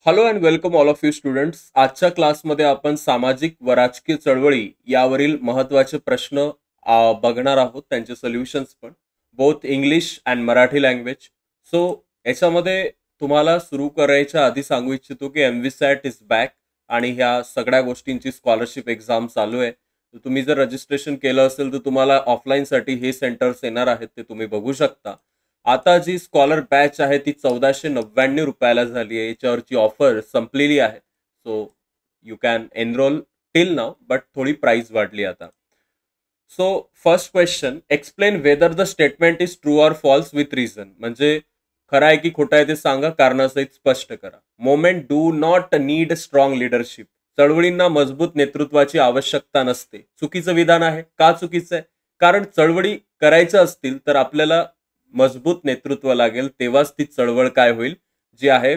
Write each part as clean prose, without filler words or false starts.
Hello and welcome all of you students. आजच्या क्लासमध्ये आपण सामाजिक व राजकीय चळवळी यावरील महत्त्वाचे प्रश्न बघणार आहोत, त्यांचे सोल्युशन्स पण both English and Marathi language. So याच्यामध्ये तुम्हाला सुरू करायच्या आधी सांगू इच्छितो की MVSAT इज बॅक आणि ह्या सगळ्या गोष्टींची स्कॉलरशिप एक्झाम चालू आहे. तर तुम्ही जर रजिस्ट्रेशन केलं असेल तर तुम्हाला ऑफलाईनसाठी हे सेंटर्स येणार आहेत, ते तुम्ही बघू शकता. आता जी स्कॉलर बॅच आहे ती 1499 रुपयाला झाली आहे. याच्यावरची ऑफर संपलेली आहे. So you can enrol till now, but थोडी प्राइस वाढली आता. So first question, explain whether the statement is true or false with reason. म्हणजे खरं आहे की खोटं आहे ते सांगा, कारणासहित स्पष्ट करा. Movements do not need strong leadership. चळवळींना मजबूत नेतृत्वाची आवश्यकता नसते. चुकीचं विधान आहे. का चुकीचं आहे? कारण चळवळी करायच्या असतील तर आपल्याला मजबूत नेतृत्व लागेल, तेव्हाच ती चळवळ काय होईल, जी आहे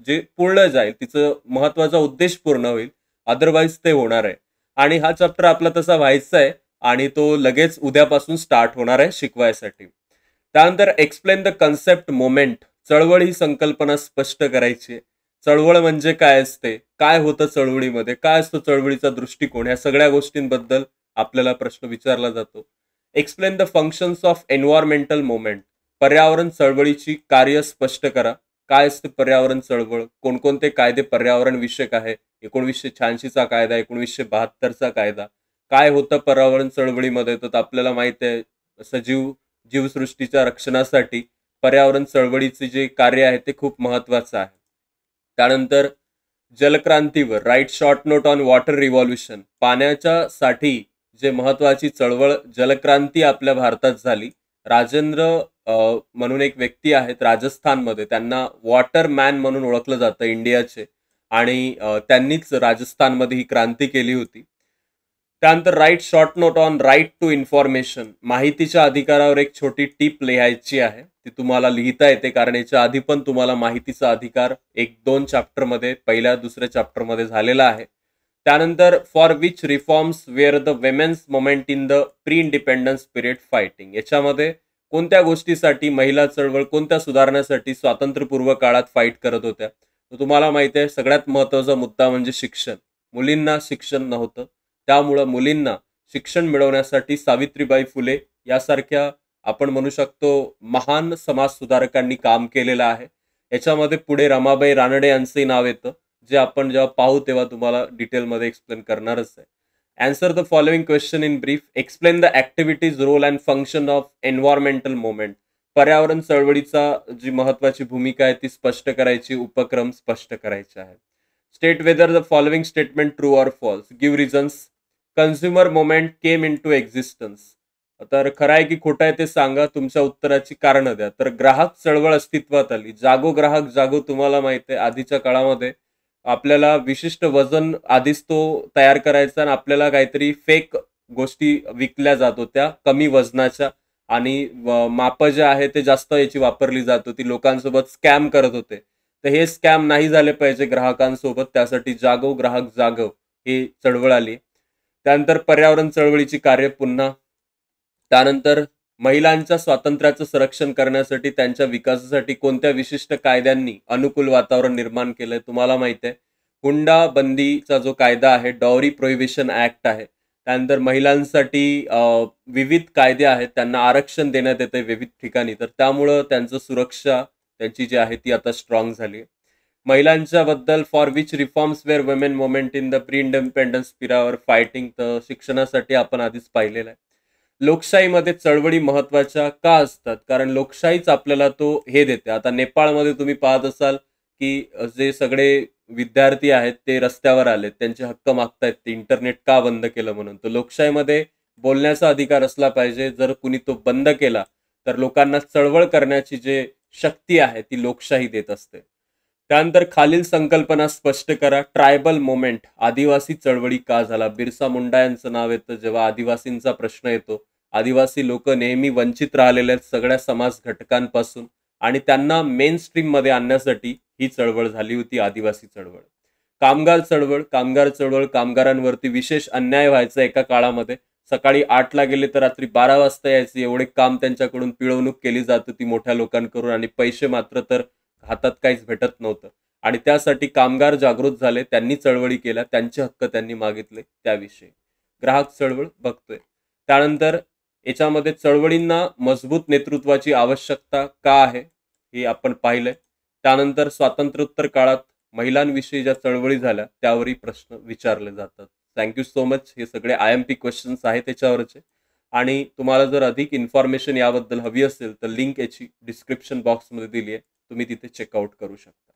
जे पूर्ण जाईल, तिचं महत्वाचा उद्देश पूर्ण होईल. अदरवाईज ते होणार आहे. आणि हा चॅप्टर आपला तसा व्हायचा आहे आणि तो लगेच उद्यापासून स्टार्ट होणार आहे शिकवायसाठी. त्यानंतर एक्सप्लेन द कन्सेप्ट मोमेंट. चळवळ ही संकल्पना स्पष्ट करायची आहे. चळवळ म्हणजे काय असते, काय होतं चळवळीमध्ये, काय असतो चळवळीचा दृष्टिकोन, या सगळ्या गोष्टींबद्दल आपल्याला प्रश्न विचारला जातो. Explain the functions of environmental moment. पर्यावरण चळवळीची कार्य स्पष्ट करा. काय असते पर्यावरण चळवळ, कोणकोणते कायदे पर्यावरण विषयक आहे, 1986चा कायदा, 1972चा कायदा. काय होतं पर्यावरण चळवळीमध्ये, तर आपल्याला माहिती आहे जीवसृष्टीच्या रक्षणासाठी पर्यावरण चळवळीचे जे कार्य आहे ते खूप महत्वाचं आहे. त्यानंतर जलक्रांतीवर write short note on water revolution. पाण्याच्या साठी जे महत्वाची चळवळ जलक्रांती आपल्या भारतात झाली. राजेंद्र म्हणून एक व्यक्ती आहेत राजस्थानमध्ये, त्यांना वॉटर मॅन म्हणून ओळखलं जातं इंडियाचे, आणि त्यांनीच राजस्थानमध्ये ही क्रांती केली होती. त्यानंतर write short note on right to information. माहितीच्या अधिकारावर एक छोटी टिप लिहायची आहे, ती तुम्हाला लिहिता येते, कारण याच्या आधी पण तुम्हाला माहितीचा अधिकार 1-2 चॅप्टरमध्ये, पहिल्या दुसऱ्या चॅप्टरमध्ये झालेला आहे. त्यानंतर for which reforms were the women's movement in the pre independence period fighting. याच्यामध्ये कोणत्या गोष्टीसाठी महिला चळवळ, कोणत्या सुधारण्यासाठी स्वातंत्र्यपूर्व काळात फाईट करत होत्या. तर तुम्हाला माहिती आहे सगळ्यात महत्त्वाचा मुद्दा म्हणजे शिक्षण. मुलींना शिक्षण नव्हतं, त्यामुळं मुलींना शिक्षण मिळवण्यासाठी सावित्रीबाई फुले यासारख्या आपण म्हणू शकतो महान समाज सुधारकांनी काम केलेलं आहे. याच्यामध्ये पुढे रमाबाई रानडे यांचंही नाव येतं, जे आपण जेव्हा पाहू तेव्हा तुम्हाला डिटेलमध्ये एक्सप्लेन करणारच आहे. Answer the following question in brief. Explain the activities, role and function of environmental movement. पर्यावरण चळवळीचा जी महत्वाची भूमिका आहे ती स्पष्ट करायची, उपक्रम स्पष्ट करायचे आहे. State whether the following statement true or false. Give reasons. Consumer movement came into existence. तर खरं आहे की खोटं आहे ते सांगा, तुमच्या उत्तराची कारणं द्या. तर ग्राहक चळवळ अस्तित्वात आली. जागो ग्राहक जागो, तुम्हाला माहिती आहे आधीच्या काळामध्ये आपल्याला विशिष्ट वजन आधीच तो तयार करायचा आणि आपल्याला काहीतरी फेक गोष्टी विकल्या जात होत्या कमी वजनाच्या, आणि माप जे आहे ते जास्त याची वापरली जात होती, लोकांसोबत स्कॅम करत होते. तर हे स्कॅम नाही झाले पाहिजे ग्राहकांसोबत, त्यासाठी जागो ग्राहक जागव ही चळवळ आली. त्यानंतर पर्यावरण चळवळीची कार्य पुन्हा. त्यानंतर महिलांच्या स्वातंत्र्याचं संरक्षण करण्यासाठी, त्यांच्या विकासासाठी कोणत्या विशिष्ट कायद्यांनी अनुकूल वातावरण निर्माण केलंय, तुम्हाला माहिती आहे हुंडा बंदीचा जो कायदा आहे, डॉरी प्रोहिबिशन ऍक्ट आहे. त्यानंतर महिलांसाठी विविध कायदे आहेत, त्यांना आरक्षण देण्यात येते विविध ठिकाणी, तर त्यामुळं त्यांचं सुरक्षा त्यांची जी आहे ती आता स्ट्रॉंग झाली. महिलांच्या बद्दल for which reforms were women movement in the pre independence period fighting, तर शिक्षणासाठी आपण आधीच पाहिलेलं आहे. लोकशाहीमध्ये चळवळी महत्वाच्या का असतात, कारण लोकशाहीच आपल्याला तो हे देते. आता नेपाळमध्ये तुम्ही पाहत असाल की जे सगळे विद्यार्थी आहेत ते रस्त्यावर आलेत, त्यांचे हक्क मागतायत, ते इंटरनेट का बंद केलं म्हणून. तर लोकशाहीमध्ये बोलण्याचा अधिकार असला पाहिजे. जर कुणी तो बंद केला तर लोकांना चळवळ करण्याची जे शक्ती आहे ती लोकशाही देत असते. त्यानंतर खालील संकल्पना स्पष्ट करा. ट्रायबल मोमेंट, आदिवासी चळवळी का झाला. बिरसा मुंडा यांचं नाव येतं जेव्हा आदिवासींचा प्रश्न येतो. आदिवासी लोक नेहमी वंचित राहिलेले आहेत सगळ्या समाज घटकांपासून, आणि त्यांना मेन स्ट्रीम मध्ये आणण्यासाठी ही चळवळ झाली होती, आदिवासी चळवळ. कामगार चळवळ, कामगारांवरती विशेष अन्याय व्हायचा एका काळामध्ये. सकाळी 8ला गेले तर रात्री 12 वाजता यायचे, एवढे काम त्यांच्याकडून पिळवणूक केली जात होती मोठ्या लोकांकडून, आणि पैसे मात्र तर हातात काहीच भेटत नव्हतं. आणि त्यासाठी कामगार जागृत झाले, त्यांनी चळवळी केल्या, त्यांचे हक्क त्यांनी मागितले त्याविषयी. ग्राहक चळवळ बघतोय. त्यानंतर याच्यामध्ये चळवळींना मजबूत नेतृत्वाची आवश्यकता का आहे हे आपण पाहिलंय. त्यानंतर स्वातंत्र्योत्तर काळात महिलांविषयी ज्या चळवळी झाल्या त्यावरही प्रश्न विचारले जातात. Thank you so much. हे सगळे IMP क्वेश्चन्स आहेत त्याच्यावरचे. आणि तुम्हाला जर अधिक इन्फॉर्मेशन याबद्दल हवी असेल तर लिंक याची डिस्क्रिप्शन बॉक्समध्ये दिली आहे, तुम्ही तिथे चेकआउट करू शकता.